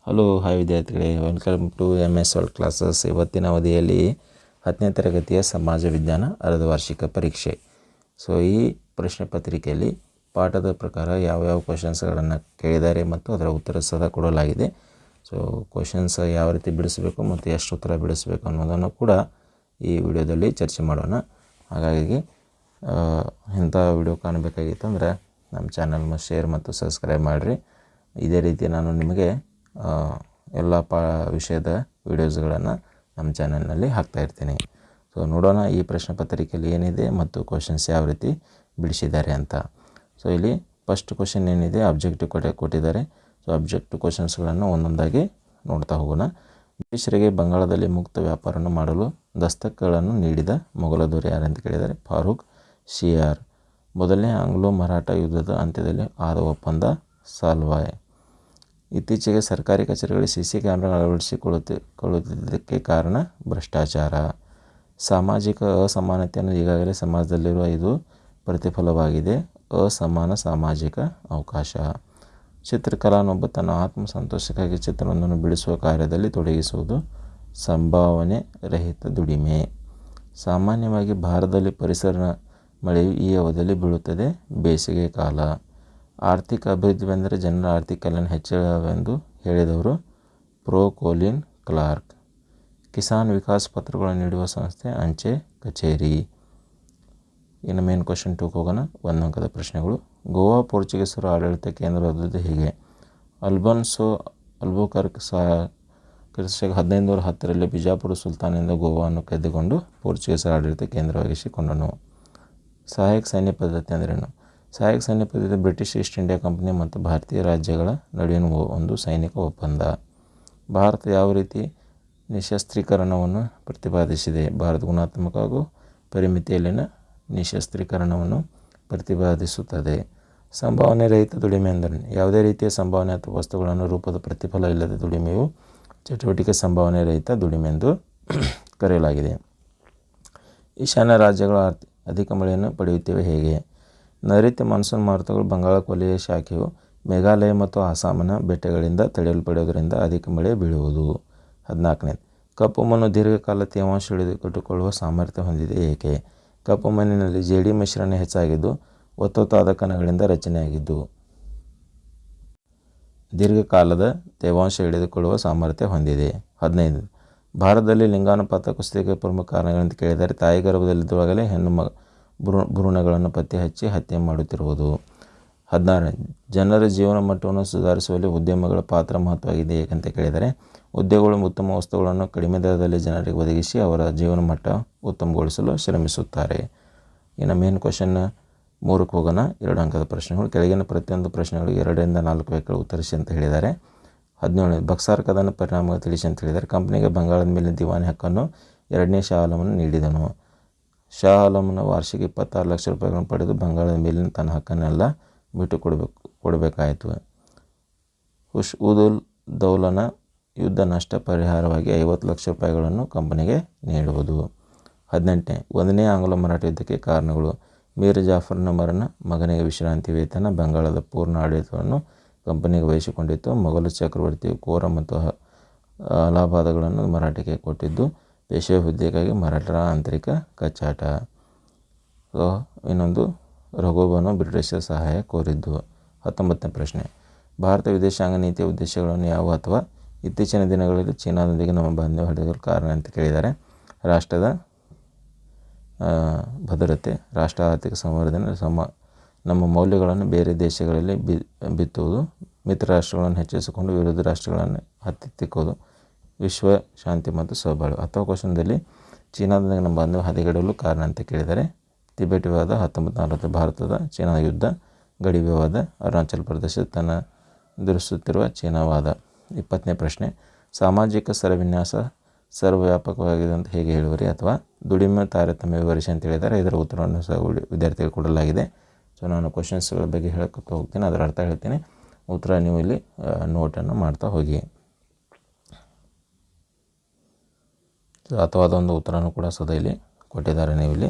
Hello hi ವಿದ್ಯಾರ್ಥಿಗಳೇ, welcome to MS world classes. ಇವತ್ತಿನ ಅವಧಿಯಲ್ಲಿ 10ನೇ ತರಗತಿಯ ಸಮಾಜ ವಿಜ್ಞಾನ ಅರ್ಧವಾರ್ಷಿಕ ಪರೀಕ್ಷೆ. ಸೊ ಈ ಪ್ರಶ್ನೆ ಪತ್ರಿಕೆಯಲ್ಲಿ ಪಾಠದ ಪ್ರಕಾರ ಯಾವ್ಯಾವ ಕ್ವಶನ್ಸ್ಗಳನ್ನು ಕೇಳಿದ್ದಾರೆ ಮತ್ತು ಅದರ ಉತ್ತರ ಸಹ ಕೊಡಲಾಗಿದೆ. ಸೊ ಕ್ವಶನ್ಸ್ ಯಾವ ರೀತಿ ಬಿಡಿಸಬೇಕು ಮತ್ತು ಎಷ್ಟು ಉತ್ತರ ಬಿಡಿಸಬೇಕು ಅನ್ನೋದನ್ನು ಕೂಡ ಈ ವಿಡಿಯೋದಲ್ಲಿ ಚರ್ಚೆ ಮಾಡೋಣ. ಹಾಗಾಗಿ ಇಂಥ ವಿಡಿಯೋ ಕಾಣಬೇಕಾಗಿತ್ತು ಅಂದರೆ ನಮ್ಮ ಚಾನಲ್ನ ಶೇರ್ ಮತ್ತು ಸಬ್ಸ್ಕ್ರೈಬ್ ಮಾಡಿರಿ. ಇದೇ ರೀತಿ ನಾನು ನಿಮಗೆ ಎಲ್ಲ ವಿಷಯದ ವಿಡಿಯೋಸ್ಗಳನ್ನು ನಮ್ಮ ಚಾನಲ್ನಲ್ಲಿ ಹಾಕ್ತಾಯಿರ್ತೀನಿ. ಸೊ ನೋಡೋಣ ಈ ಪ್ರಶ್ನೆ ಪತ್ರಿಕೆಯಲ್ಲಿ ಏನಿದೆ ಮತ್ತು ಕ್ವಶನ್ಸ್ ಯಾವ ರೀತಿ ಬಿಡಿಸಿದ್ದಾರೆ ಅಂತ. ಸೊ ಇಲ್ಲಿ ಫಸ್ಟ್ ಕ್ವಶನ್ ಏನಿದೆ, ಆಬ್ಜೆಕ್ಟಿವ್ ಕೊಟ್ಟಿದ್ದಾರೆ. ಸೊ ಆಬ್ಜೆಕ್ಟಿವ್ ಕ್ವಶನ್ಸ್ಗಳನ್ನು ಒಂದೊಂದಾಗಿ ನೋಡ್ತಾ ಹೋಗೋಣ. ಬ್ರಿಟಿಷರಿಗೆ ಬಂಗಾಳದಲ್ಲಿ ಮುಕ್ತ ವ್ಯಾಪಾರವನ್ನು ಮಾಡಲು ದಸ್ತಕಗಳನ್ನು ನೀಡಿದ ಮೊಘಲ ದೊರೆ ಯಾರು ಅಂತ ಕೇಳಿದ್ದಾರೆ. ಫಾರೂಕ್ ಶಿಯಾರ್. ಮೊದಲನೇ ಆಂಗ್ಲೋ ಮರಾಠ ಯುದ್ಧದ ಅಂತ್ಯದಲ್ಲಿ ಆದ ಒಪ್ಪಂದ ಸಾಲ್ವಾಯ್. ಇತ್ತೀಚೆಗೆ ಸರ್ಕಾರಿ ಕಚೇರಿಗಳಲ್ಲಿ CC ಕ್ಯಾಮ್ರಾ ಅಳವಡಿಸಿಕೊಳ್ಳುತ್ತಿದ್ದಕ್ಕೆ ಕಾರಣ ಭ್ರಷ್ಟಾಚಾರ. ಸಾಮಾಜಿಕ ಅಸಮಾನತೆಯನ್ನು ಈಗಾಗಲೇ ಸಮಾಜದಲ್ಲಿರುವ ಇದು ಪ್ರತಿಫಲವಾಗಿದೆ. ಅಸಮಾನ ಸಾಮಾಜಿಕ ಅವಕಾಶ. ಚಿತ್ರಕಲಾನೊಬ್ಬ ತನ್ನ ಆತ್ಮ ಸಂತೋಷಕ್ಕಾಗಿ ಚಿತ್ರವೊಂದನ್ನು ಬಿಡಿಸುವ ಕಾರ್ಯದಲ್ಲಿ ತೊಡಗಿಸುವುದು ಸಂಭಾವನೆ ರಹಿತ ದುಡಿಮೆ. ಸಾಮಾನ್ಯವಾಗಿ ಭಾರತದಲ್ಲಿ ಪರಿಸರ ಮಳೆಯು ಈ ಅವಧಿಯಲ್ಲಿ ಬೀಳುತ್ತದೆ. ಬೇಸಿಗೆ ಕಾಲ. ಆರ್ಥಿಕ ಅಭಿವೃದ್ಧಿವೆಂದರೆ ಜನರ ಆರ್ಥಿಕ ಕಲ್ಯಾಣ ಹೆಚ್ಚಳವೆಂದು ಹೇಳಿದವರು ಕೊಲಿನ್ ಕ್ಲಾರ್ಕ್. ಕಿಸಾನ್ ವಿಕಾಸ್ ಪತ್ರಗಳನ್ನು ನೀಡುವ ಸಂಸ್ಥೆ ಅಂಚೆ ಕಚೇರಿ. ಇನ್ನು ಮೇನ್ ಕ್ವಶನ್ 2 ಹೋಗೋಣ. 1 ಅಂಕದ ಪ್ರಶ್ನೆಗಳು. ಗೋವಾ ಪೋರ್ಚುಗೀಸರು ಆಡಳಿತ ಕೇಂದ್ರವಾದದ್ದು ಹೀಗೆ. ಅಲ್ಫೋನ್ಸೋ ಅಲ್ಬುಕರ್ಕ್ ಕ್ರಿಸ್ತ 1510ರಲ್ಲಿ ಬಿಜಾಪುರ ಸುಲ್ತಾನನಿಂದ ಗೋವಾವನ್ನು ಕದ್ದುಕೊಂಡು ಪೋರ್ಚುಗೀಸರ ಆಡಳಿತ ಕೇಂದ್ರವಾಗಿಸಿಕೊಂಡನು. ಸಹಾಯಕ ಸೈನ್ಯ ಪದ್ಧತಿ ಅಂದ್ರೇನು? ಸಹಾಯಕ ಸೈನ್ಯ ಪದ್ಧತಿ ಬ್ರಿಟಿಷ್ ಈಸ್ಟ್ ಇಂಡಿಯಾ ಕಂಪನಿ ಮತ್ತು ಭಾರತೀಯ ರಾಜ್ಯಗಳ ನಡುವಿನ ಒಂದು ಸೈನಿಕ ಒಪ್ಪಂದ. ಭಾರತ ಯಾವ ರೀತಿ ನಿಶಸ್ತ್ರೀಕರಣವನ್ನು ಪ್ರತಿಪಾದಿಸಿದೆ? ಭಾರತ ಗುಣಾತ್ಮಕ ಹಾಗೂ ಪರಿಮಿತಿಯಲ್ಲಿನ ನಿಶಸ್ತ್ರೀಕರಣವನ್ನು ಪ್ರತಿಪಾದಿಸುತ್ತದೆ. ಸಂಭಾವನೆ ರಹಿತ ದುಡಿಮೆ ಎಂದರೆ ಯಾವುದೇ ರೀತಿಯ ಸಂಭಾವನೆ ಅಥವಾ ವಸ್ತುಗಳನ್ನು ರೂಪದ ಪ್ರತಿಫಲ ಇಲ್ಲದ ದುಡಿಮೆಯು ಚಟುವಟಿಕೆ ಸಂಭಾವನೆ ರಹಿತ ದುಡಿಮೆ ಎಂದು ಕರೆಯಲಾಗಿದೆ. ಈಶಾನ್ಯ ರಾಜ್ಯಗಳು ಅಧಿಕ ಮಳೆಯನ್ನು ಪಡೆಯುತ್ತವೆ ಹೇಗೆ? ನೈಋತ್ಯ ಮಾನ್ಸೂನ್ ಮಾರುತಗಳು ಬಂಗಾಳ ಕೊಲ್ಲಿಯ ಶಾಖೆಯು ಮೇಘಾಲಯ ಮತ್ತು ಅಸ್ಸಾಮಿನ ಬೆಟ್ಟಗಳಿಂದ ತಡೆಯಲ್ಪಡುವುದರಿಂದ ಅಧಿಕ ಮಳೆ ಬೀಳುವುದು. 14ನೇ, ಕಪ್ಪು ಮಣ್ಣು ದೀರ್ಘಕಾಲ ತೇವಾಂಶ ಹಿಡಿದಿಟ್ಟುಕೊಳ್ಳುವ ಸಾಮರ್ಥ್ಯ ಹೊಂದಿದೆ ಏಕೆ? ಕಪ್ಪು ಮಣ್ಣಿನಲ್ಲಿ ಜೇಡಿ ಮಿಶ್ರಣ ಹೆಚ್ಚಾಗಿದ್ದು ಒತ್ತೊತ್ತಾದ ಕಣಗಳಿಂದ ರಚನೆಯಾಗಿದ್ದು ದೀರ್ಘಕಾಲದ ತೇವಾಂಶ ಹಿಡಿದುಕೊಳ್ಳುವ ಸಾಮರ್ಥ್ಯ ಹೊಂದಿದೆ. 15, ಭಾರತದಲ್ಲಿ ಲಿಂಗಾನುಪಾತ ಕುಸಿತಕ್ಕೆ ಪ್ರಮುಖ ಕಾರಣಗಳಂತ ಕೇಳಿದರೆ ತಾಯಿ ಗರ್ಭದಲ್ಲಿದ್ದುವಾಗಲೇ ಹೆಣ್ಣು ಭ್ರೂಣಗಳನ್ನು ಪತ್ತೆ ಹಚ್ಚಿ ಹತ್ಯೆ ಮಾಡುತ್ತಿರುವುದು. 16, ಜನರ ಜೀವನ ಮಟ್ಟವನ್ನು ಸುಧಾರಿಸುವಲ್ಲಿ ಉದ್ಯಮಗಳ ಪಾತ್ರ ಮಹತ್ವವಾಗಿದೆ ಏಕಂತ ಕೇಳಿದರೆ ಉದ್ಯೋಗಗಳು ಉತ್ತಮ ವಸ್ತುಗಳನ್ನು ಕಡಿಮೆ ದರದಲ್ಲಿ ಜನರಿಗೆ ಒದಗಿಸಿ ಅವರ ಜೀವನ ಮಟ್ಟ ಉತ್ತಮಗೊಳಿಸಲು ಶ್ರಮಿಸುತ್ತಾರೆ. ಇನ್ನು ಮೇನ್ ಕ್ವಶನ್ 3ಕ್ಕೆ ಹೋಗೋಣ. 2 ಅಂಕದ ಪ್ರಶ್ನೆಗಳು. ಕೆಳಗಿನ ಪ್ರತಿಯೊಂದು ಪ್ರಶ್ನೆಗಳು 2ರಿಂದ 4 ವಾಕ್ಯಗಳು ಉತ್ತರಿಸಿ ಅಂತ ಹೇಳಿದ್ದಾರೆ. 17, ಬಕ್ಸಾರ್ ಕದನ ಪರಿಣಾಮ ತಿಳಿಸಿ ಅಂತ ಹೇಳಿದ್ದಾರೆ. ಕಂಪನಿಗೆ ಬಂಗಾಳದ ಮೇಲೆ ದಿವಾನಿ ಹಕ್ಕನ್ನು 2ನೇ ಶಾ ಆಲಮನು ನೀಡಿದನು. ಶಾ ಆಲಮನ ವಾರ್ಷಿಕ 26 ಲಕ್ಷ ರೂಪಾಯಿಗಳನ್ನು ಪಡೆದು ಬಂಗಾಳದ ಮೇಲಿನ ತನ್ನ ಹಕ್ಕನ್ನೆಲ್ಲ ಬಿಟ್ಟು ಕೊಡಬೇಕಾಯಿತು. ಹುಶ್ ಉದುಲ್ ದೌಲನ ಯುದ್ಧ ನಷ್ಟ ಪರಿಹಾರವಾಗಿ 50 ಲಕ್ಷ ರೂಪಾಯಿಗಳನ್ನು ಕಂಪನಿಗೆ ನೀಡುವುದು. 18ನೇ, 1ನೇ ಆಂಗ್ಲೋ ಮರಾಠ ಯುದ್ಧಕ್ಕೆ ಕಾರಣಗಳು. ಮೀರ್ ಜಾಫರ್ನ ಮರಣ, ಮಗನಿಗೆ ವಿಶ್ರಾಂತಿ ವೇತನ, ಬಂಗಾಳದ ಪೂರ್ಣ ಆಡಳಿತವನ್ನು ಕಂಪನಿಗೆ ವಹಿಸಿಕೊಂಡಿತ್ತು. ಮೊಘಲ ಚಕ್ರವರ್ತಿಯು ಕೋರ ಮತ್ತು ಅಲಹಾಬಾದ್ಗಳನ್ನು ಮರಾಠಿಗೆ ಕೊಟ್ಟಿದ್ದು ಪೇಶ್ವೆ ಹುದ್ದೆಗಾಗಿ ಮರಾಠರ ಆಂತರಿಕ ಕಚ್ಚಾಟ. ಇನ್ನೊಂದು, ರಘುಬನು ಬ್ರಿಟಿಷರ ಸಹಾಯ ಕೋರಿದ್ದು. 19ನೇ ಪ್ರಶ್ನೆ, ಭಾರತ ವಿದೇಶಾಂಗ ನೀತಿಯ ಉದ್ದೇಶಗಳನ್ನು ಯಾವುವು ಅಥವಾ ಇತ್ತೀಚಿನ ದಿನಗಳಲ್ಲಿ ಚೀನಾದೊಂದಿಗೆ ನಮ್ಮ ಬಾಂಧವ್ಯ ಹರಡಲು ಕಾರಣ ಅಂತ ಕೇಳಿದ್ದಾರೆ. ರಾಷ್ಟ್ರದ ಭದ್ರತೆ, ರಾಷ್ಟ್ರ ಆರ್ಥಿಕ ಸಂವರ್ಧನೆ, ನಮ್ಮ ಮೌಲ್ಯಗಳನ್ನು ಬೇರೆ ದೇಶಗಳಲ್ಲಿ ಬಿತ್ತುವುದು, ಮಿತ್ರ ರಾಷ್ಟ್ರಗಳನ್ನು ಹೆಚ್ಚಿಸಿಕೊಂಡು ವಿರೋಧಿ ರಾಷ್ಟ್ರಗಳನ್ನು ಹತ್ತಿಕ್ಕುವುದು, ವಿಶ್ವ ಶಾಂತಿ ಮತ್ತು ಸಹಬಾಳ್ವೆ. 10ನೇ ಕ್ವಶನ್ದಲ್ಲಿ ಚೀನಾದೊಂದಿಗೆ ನಮ್ಮ ಬಾಂಧವ್ಯ ಹದಗೆಡಲು ಕಾರಣ ಅಂತ ಕೇಳಿದ್ದಾರೆ. ಟಿಬೆಟ್ ವಿವಾದ, 1940 ಭಾರತದ ಚೀನಾ ಯುದ್ಧ, ಗಡಿ ವಿವಾದ, ಅರುಣಾಚಲ ಪ್ರದೇಶ ತನ್ನ ಎದುರಿಸುತ್ತಿರುವ ಚೀನಾವಾದ. 20ನೇ ಪ್ರಶ್ನೆ, ಸಾಮಾಜಿಕ ಸ್ತರವಿನ್ಯಾಸ ಸರ್ವವ್ಯಾಪಕವಾಗಿದೆ ಅಂತ ಹೇಗೆ ಹೇಳುವರಿ ಅಥವಾ ದುಡಿಮೆ ತಾರತಮ್ಯ ವಿವರಿಸಿ ಅಂತ ಹೇಳಿದ್ದಾರೆ. ಇದರ ಉತ್ತರವನ್ನು ಸಹ ವಿದ್ಯಾರ್ಥಿಗಳು ಕೊಡಲಾಗಿದೆ. ಸೊ ನಾನು ಕ್ವಶನ್ಸ್ಗಳ ಬಗ್ಗೆ ಹೇಳಕ್ಕೆ ಹೋಗ್ತೀನಿ, ಅದರ ಅರ್ಥ ಹೇಳ್ತೀನಿ, ಉತ್ತರ ನೀವು ಇಲ್ಲಿ ನೋಟನ್ನು ಮಾಡ್ತಾ ಹೋಗಿ. ಅಥವಾ ಅದೊಂದು ಉತ್ತರನೂ ಕೂಡ ಸದಾ ಇಲ್ಲಿ ಕೊಟ್ಟಿದ್ದಾರೆ. ನೀವು ಇಲ್ಲಿ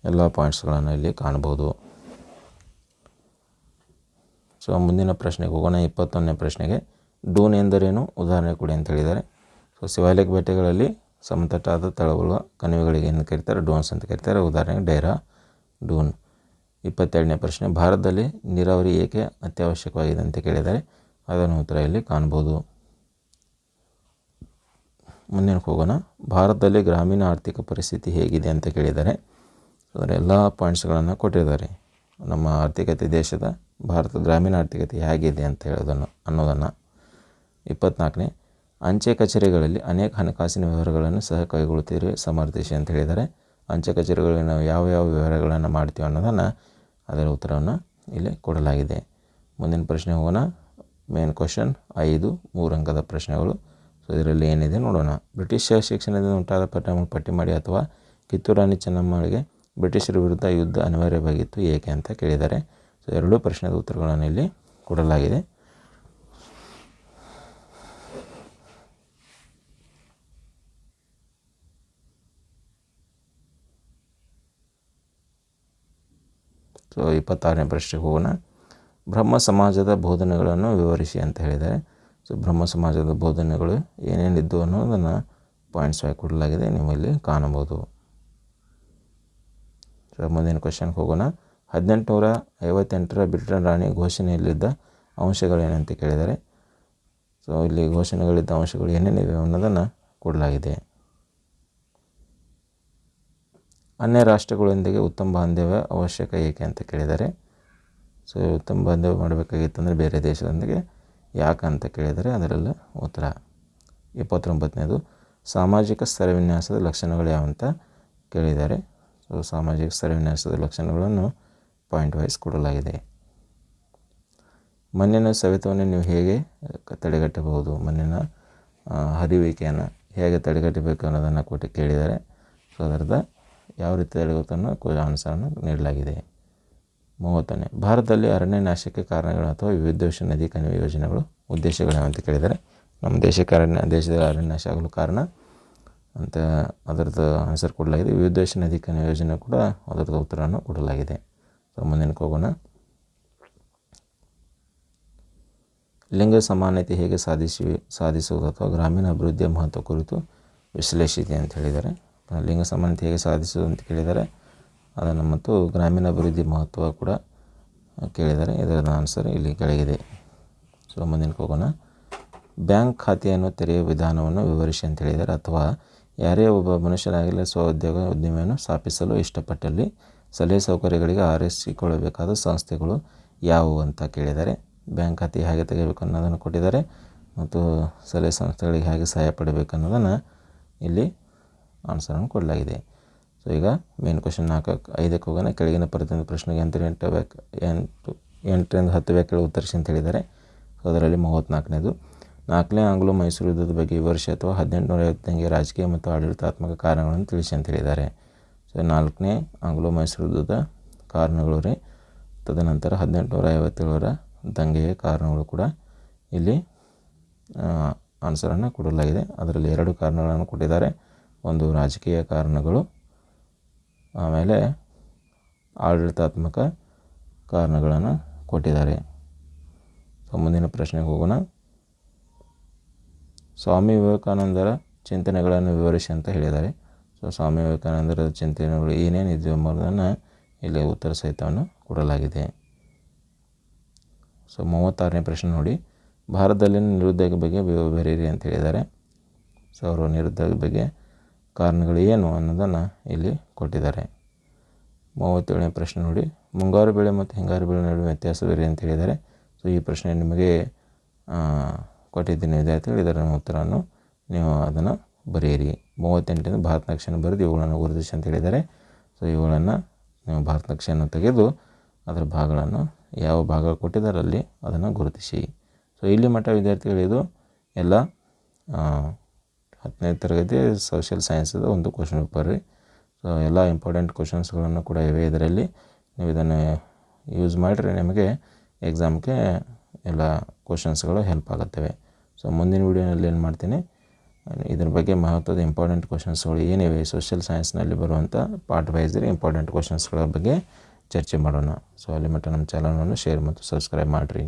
ಎಲ್ಲ ಪಾಯಿಂಟ್ಸ್ಗಳನ್ನು ಇಲ್ಲಿ ಕಾಣ್ಬೋದು. ಸೊ ಮುಂದಿನ ಪ್ರಶ್ನೆಗೆ ಹೋಗೋಣ. 21ನೇ ಪ್ರಶ್ನೆಗೆ, ಡೂನ್ ಎಂದರೇನು, ಉದಾಹರಣೆ ಕೊಡಿ ಅಂತ ಹೇಳಿದ್ದಾರೆ. ಸೊ ಶಿವಾಲಿಕ್ ಬೆಟ್ಟಗಳಲ್ಲಿ ಸಮತಟ್ಟಾದ ತಳವುಳ್ಳ ಕಣಿವೆಗಳಿಗೆ ಏನು ಕರೀತಾರೆ, ಡೋನ್ಸ್ ಅಂತ ಕರೀತಾರೆ. ಉದಾಹರಣೆಗೆ ಡೈರಾ ಡೂನ್. 22ನೇ ಪ್ರಶ್ನೆ, ಭಾರತದಲ್ಲಿ ನೀರಾವರಿ ಏಕೆ ಅತ್ಯವಶ್ಯಕವಾಗಿದೆ ಅಂತ ಕೇಳಿದರೆ ಅದನ್ನು ಉತ್ತರ ಇಲ್ಲಿ ಕಾಣ್ಬೋದು. ಮುಂದಿನ ಹೋಗೋಣ. ಭಾರತದಲ್ಲಿ ಗ್ರಾಮೀಣ ಆರ್ಥಿಕ ಪರಿಸ್ಥಿತಿ ಹೇಗಿದೆ ಅಂತ ಕೇಳಿದ್ದಾರೆ. ಅದರ ಎಲ್ಲ ಪಾಯಿಂಟ್ಸ್ಗಳನ್ನು ಕೊಟ್ಟಿದ್ದಾರೆ. ನಮ್ಮ ಆರ್ಥಿಕತೆ, ದೇಶದ ಭಾರತದ ಗ್ರಾಮೀಣ ಆರ್ಥಿಕತೆ ಹೇಗಿದೆ ಅಂತ ಅನ್ನೋದನ್ನು. 24ನೇ, ಅಂಚೆ ಕಚೇರಿಗಳಲ್ಲಿ ಅನೇಕ ಹಣಕಾಸಿನ ವ್ಯವಹಾರಗಳನ್ನು ಸಹ ಕೈಗೊಳ್ಳುತ್ತೀರಿ, ಸಮರ್ಥಿಸಿ ಅಂತ ಹೇಳಿದ್ದಾರೆ. ಅಂಚೆ ಕಚೇರಿಗಳಲ್ಲಿ ನಾವು ಯಾವ ವ್ಯವಹಾರಗಳನ್ನು ಮಾಡ್ತೀವಿ ಅನ್ನೋದನ್ನು ಅದರ ಉತ್ತರವನ್ನು ಇಲ್ಲಿ ಕೊಡಲಾಗಿದೆ. ಮುಂದಿನ ಪ್ರಶ್ನೆ ಹೋಗೋಣ. ಮೇನ್ ಕ್ವಶನ್ 5 3 ಅಂಕದ ಪ್ರಶ್ನೆಗಳು. ಸೊ ಇದರಲ್ಲಿ ಏನಿದೆ ನೋಡೋಣ. ಬ್ರಿಟಿಷ್ ಶಿಕ್ಷಣದಿಂದ ಉಂಟಾದ ಪರಿಣಾಮಗಳು ಪಟ್ಟಿ ಮಾಡಿ, ಅಥವಾ ಕಿತ್ತೂರು ರಾಣಿ ಚೆನ್ನಮ್ಮಳಿಗೆ ಬ್ರಿಟಿಷರ ವಿರುದ್ಧ ಯುದ್ಧ ಅನಿವಾರ್ಯವಾಗಿತ್ತು ಏಕೆ ಅಂತ ಕೇಳಿದ್ದಾರೆ. ಸೊ ಎರಡೂ ಪ್ರಶ್ನೆದ ಉತ್ತರಗಳನ್ನು ಇಲ್ಲಿ ಕೊಡಲಾಗಿದೆ. ಸೊ 26ನೇ ಪ್ರಶ್ನೆಗೆ ಹೋಗೋಣ. ಬ್ರಹ್ಮ ಸಮಾಜದ ಬೋಧನೆಗಳನ್ನು ವಿವರಿಸಿ ಅಂತ ಹೇಳಿದ್ದಾರೆ. ಸೊ ಬ್ರಹ್ಮ ಸಮಾಜದ ಬೋಧನೆಗಳು ಏನೇನಿದ್ದು ಅನ್ನೋದನ್ನು ಪಾಯಿಂಟ್ಸ್ ಆಗಿ ಕೊಡಲಾಗಿದೆ, ನೀವು ಇಲ್ಲಿ ಕಾಣಬಹುದು. ಸೊ ಮುಂದಿನ ಕ್ವಶನ್ಗೆ ಹೋಗೋಣ. 1858ರ ಬ್ರಿಟನ್ ರಾಣಿ ಘೋಷಣೆಯಲ್ಲಿದ್ದ ಅಂಶಗಳೇನಂತ ಕೇಳಿದ್ದಾರೆ. ಸೊ ಇಲ್ಲಿ ಘೋಷಣೆಗಳಿದ್ದ ಅಂಶಗಳು ಏನೇನಿವೆ ಅನ್ನೋದನ್ನು ಕೊಡಲಾಗಿದೆ. ಅನ್ಯ ರಾಷ್ಟ್ರಗಳೊಂದಿಗೆ ಉತ್ತಮ ಬಾಂಧವ್ಯ ಅವಶ್ಯಕ ಏಕೆ ಅಂತ ಕೇಳಿದ್ದಾರೆ. ಸೊ ಉತ್ತಮ ಬಾಂಧವ್ಯ ಮಾಡಬೇಕಾಗಿತ್ತು ಅಂದರೆ ಬೇರೆ ದೇಶದೊಂದಿಗೆ ಯಾಕೆ ಅಂತ ಕೇಳಿದರೆ ಅದರೆಲ್ಲ ಉತ್ತರ. 29ನೇದು, ಸಾಮಾಜಿಕ ಸ್ತರವಿನ್ಯಾಸದ ಲಕ್ಷಣಗಳು ಯಾವಂತ ಕೇಳಿದ್ದಾರೆ. ಸೊ ಸಾಮಾಜಿಕ ಸ್ತರವಿನ್ಯಾಸದ ಲಕ್ಷಣಗಳನ್ನು ಪಾಯಿಂಟ್ ವೈಸ್ ಕೊಡಲಾಗಿದೆ. ಮಣ್ಣಿನ ಸವೆತವನ್ನು ನೀವು ಹೇಗೆ ತಡೆಗಟ್ಟಬಹುದು, ಮಣ್ಣಿನ ಹರಿಯುವಿಕೆಯನ್ನು ಹೇಗೆ ತಡೆಗಟ್ಟಬೇಕು ಅನ್ನೋದನ್ನು ಕೇಳಿದ್ದಾರೆ. ಸೊ ಅದರದ ಯಾವ ರೀತಿ ತಡೆಗಟ್ಟನ್ನು ಆನ್ಸರನ್ನು ನೀಡಲಾಗಿದೆ. 30ನೇ, ಭಾರತದಲ್ಲಿ ಅರಣ್ಯ ನಾಶಕ್ಕೆ ಕಾರಣಗಳು ಅಥವಾ ವಿವಿಧೋದ್ದೇಶ ನದಿ ಕಣಿವೆ ಯೋಜನೆಗಳು ಉದ್ದೇಶಗಳು ಅಂತ ಕೇಳಿದ್ದಾರೆ. ನಮ್ಮ ದೇಶದ ಅರಣ್ಯ ನಾಶ ಆಗಲು ಕಾರಣ ಅಂತ ಅದರದ್ದು ಆನ್ಸರ್ ಕೊಡಲಾಗಿದೆ. ವಿವಿಧೋದ್ದೇಶ ನದಿ ಕಣಿವೆ ಯೋಜನೆ ಕೂಡ ಅದರದ್ದು ಉತ್ತರವನ್ನು ಕೊಡಲಾಗಿದೆ. ಸೊ ಮುಂದಿನಕ್ಕೆ ಹೋಗೋಣ. ಲಿಂಗ ಸಮಾನತೆ ಹೇಗೆ ಸಾಧಿಸುವುದು ಅಥವಾ ಗ್ರಾಮೀಣ ಅಭಿವೃದ್ಧಿಯ ಮಹತ್ವ ಕುರಿತು ವಿಶ್ಲೇಷಿಸಿ ಅಂತ ಹೇಳಿದ್ದಾರೆ. ಲಿಂಗ ಸಮಾನತೆ ಹೇಗೆ ಸಾಧಿಸುವುದು ಅಂತ ಕೇಳಿದ್ದಾರೆ. ಅದನ್ನು ಮತ್ತು ಗ್ರಾಮೀಣ ಅಭಿವೃದ್ಧಿ ಮಹತ್ವ ಕೂಡ ಕೇಳಿದ್ದಾರೆ. ಇದರ ಆನ್ಸರ್ ಇಲ್ಲಿ ಕೆಳಗಿದೆ. ಸೊ ಮುಂದಿನಕ್ಕೆ ಹೋಗೋಣ. ಬ್ಯಾಂಕ್ ಖಾತೆಯನ್ನು ತೆರೆಯುವ ವಿಧಾನವನ್ನು ವಿವರಿಸಿ ಅಂತ ಹೇಳಿದ್ದಾರೆ. ಅಥವಾ ಯಾರೇ ಒಬ್ಬ ಮನುಷ್ಯನಾಗಲಿ ಉದ್ಯಮಿಯನ್ನು ಸ್ಥಾಪಿಸಲು ಇಷ್ಟಪಟ್ಟಲ್ಲಿ ಸಲಹೆ ಸೌಕರ್ಯಗಳಿಗೆ ಆರಿಸಿಕೊಳ್ಳಬೇಕಾದ ಸಂಸ್ಥೆಗಳು ಯಾವುವು ಅಂತ ಕೇಳಿದ್ದಾರೆ. ಬ್ಯಾಂಕ್ ಖಾತೆ ಹೇಗೆ ತೆಗೆಯಬೇಕು ಅನ್ನೋದನ್ನು ಕೊಟ್ಟಿದ್ದಾರೆ ಮತ್ತು ಸಲಹೆ ಸಂಸ್ಥೆಗಳಿಗೆ ಹೇಗೆ ಸಹಾಯ ಪಡಬೇಕು ಅನ್ನೋದನ್ನು ಇಲ್ಲಿ ಆನ್ಸರನ್ನು ಕೊಡಲಾಗಿದೆ. ಸೊ ಈಗ ಮೇನ್ ಕ್ವಶನ್ 5ಕ್ಕೆ ಹೋಗೋಣ. ಕೆಳಗಿನ ಪ್ರತಿಯೊಂದು ಪ್ರಶ್ನೆಗೆ 8ರಿಂದ 10 ವ್ಯಾಖ್ಯೆಗಳು ಉತ್ತರಿಸಿ ಅಂತ ಹೇಳಿದ್ದಾರೆ. ಸೊ ಅದರಲ್ಲಿ 34ನೇದು, 4ನೇ ಆಂಗ್ಲೋ ಮೈಸೂರು ಯುದ್ಧದ ಬಗ್ಗೆ ವಿವರಿಸಿ ಅಥವಾ 1850ಗೆ ರಾಜಕೀಯ ಮತ್ತು ಆಡಳಿತಾತ್ಮಕ ಕಾರಣಗಳನ್ನು ತಿಳಿಸಿ ಅಂತ ಹೇಳಿದ್ದಾರೆ. ಸೊ 4ನೇ ಆಂಗ್ಲೋ ಮೈಸೂರು ಯುದ್ಧದ ಕಾರಣಗಳು ರೀ. ತದನಂತರ 1857ರ ದಂಗೆಯ ಕಾರಣಗಳು ಕೂಡ ಇಲ್ಲಿ ಆನ್ಸರನ್ನು ಕೊಡಲಾಗಿದೆ. ಅದರಲ್ಲಿ 2 ಕಾರಣಗಳನ್ನು ಕೊಟ್ಟಿದ್ದಾರೆ. ಒಂದು ರಾಜಕೀಯ ಕಾರಣಗಳು, ಆಮೇಲೆ ಆಡಳಿತಾತ್ಮಕ ಕಾರಣಗಳನ್ನು ಕೊಟ್ಟಿದ್ದಾರೆ. ಸೊ ಮುಂದಿನ ಪ್ರಶ್ನೆಗೆ ಹೋಗೋಣ. ಸ್ವಾಮಿ ವಿವೇಕಾನಂದರ ಚಿಂತನೆಗಳನ್ನು ವಿವರಿಸಿ ಅಂತ ಹೇಳಿದ್ದಾರೆ. ಸೊ ಸ್ವಾಮಿ ವಿವೇಕಾನಂದರ ಚಿಂತನೆಗಳು ಏನೇನಿದೆ ಎಂಬುದನ್ನು ಇಲ್ಲಿ ಉತ್ತರ ಸಹಿತವನ್ನು ಕೊಡಲಾಗಿದೆ. ಸೊ 36ನೇ ಪ್ರಶ್ನೆ ನೋಡಿ. ಭಾರತದಲ್ಲಿನ ನಿರುದ್ಯೋಗ ಬಗ್ಗೆ ಬರೆಯಿರಿ ಅಂತ ಹೇಳಿದ್ದಾರೆ. ಸೊ ಅವರು ನಿರುದ್ಯೋಗ ಬಗ್ಗೆ ಕಾರಣಗಳು ಏನು ಅನ್ನೋದನ್ನು ಇಲ್ಲಿ ಕೊಟ್ಟಿದ್ದಾರೆ. 37ನೇ ಪ್ರಶ್ನೆ ನೋಡಿ. ಮುಂಗಾರು ಬೆಳೆ ಮತ್ತು ಹಿಂಗಾರು ಬೆಳೆ ನಡುವೆ ವ್ಯತ್ಯಾಸವಿದೆ ಅಂತ ಹೇಳಿದ್ದಾರೆ. ಸೊ ಈ ಪ್ರಶ್ನೆ ನಿಮಗೆ ಕೊಟ್ಟಿದ್ದೀನಿ ವಿದ್ಯಾರ್ಥಿಗಳು. ಇದರ ಉತ್ತರವನ್ನು ನೀವು ಅದನ್ನು ಬರೆಯಿರಿ. 38ನೇ ಭಾರತ ನಕ್ಷೆಯನ್ನು ಬರೆದು ಇವುಗಳನ್ನು ಗುರುತಿಸಿ ಅಂತ ಹೇಳಿದ್ದಾರೆ. ಸೊ ಇವುಗಳನ್ನು ನೀವು ಭಾರತ ನಕ್ಷೆಯನ್ನು ತೆಗೆದು ಅದರ ಭಾಗಗಳನ್ನು ಯಾವ ಭಾಗ ಕೊಟ್ಟಿದ್ದಾರೆ ಅಲ್ಲಿ ಅದನ್ನು ಗುರುತಿಸಿ. ಸೊ ಇಲ್ಲಿ ಮಟ್ಟ ವಿದ್ಯಾರ್ಥಿಗಳು ಇದು ಎಲ್ಲ 10ನೇ ತರಗತಿ ಸೋಷಿಯಲ್ ಸೈನ್ಸದ ಒಂದು ಕ್ವಶನ್ ಪೇಪರ್ ರೀ. ಸೊ ಎಲ್ಲ ಇಂಪಾರ್ಟೆಂಟ್ ಕ್ವಶನ್ಸ್ಗಳನ್ನು ಕೂಡ ಇವೆ ಇದರಲ್ಲಿ. ನೀವು ಇದನ್ನು ಯೂಸ್ ಮಾಡಿದ್ರೆ ನಿಮಗೆ ಎಕ್ಸಾಮ್ಗೆ ಎಲ್ಲ ಕ್ವಶನ್ಸ್ಗಳು ಹೆಲ್ಪ್ ಆಗುತ್ತವೆ. ಸೊ ಮುಂದಿನ ವೀಡಿಯೋನಲ್ಲಿ ಏನು ಮಾಡ್ತೀನಿ, ಇದ್ರ ಬಗ್ಗೆ ಮಹತ್ವದ ಇಂಪಾರ್ಟೆಂಟ್ ಕ್ವಶನ್ಸ್ಗಳು ಏನಿವೆ ಸೋಷಿಯಲ್ ಸೈನ್ಸ್ನಲ್ಲಿ ಬರುವಂಥ ಪಾರ್ಟ್ ವೈಸ್ ಇಂಪಾರ್ಟೆಂಟ್ ಕ್ವಶನ್ಸ್ಗಳ ಬಗ್ಗೆ ಚರ್ಚೆ ಮಾಡೋಣ. ಸೊ ಅಲ್ಲಿ ಮಟ್ಟ ನಮ್ಮ ಚಾನಲನ್ನು ಶೇರ್ ಮತ್ತು ಸಬ್ಸ್ಕ್ರೈಬ್ ಮಾಡಿರಿ.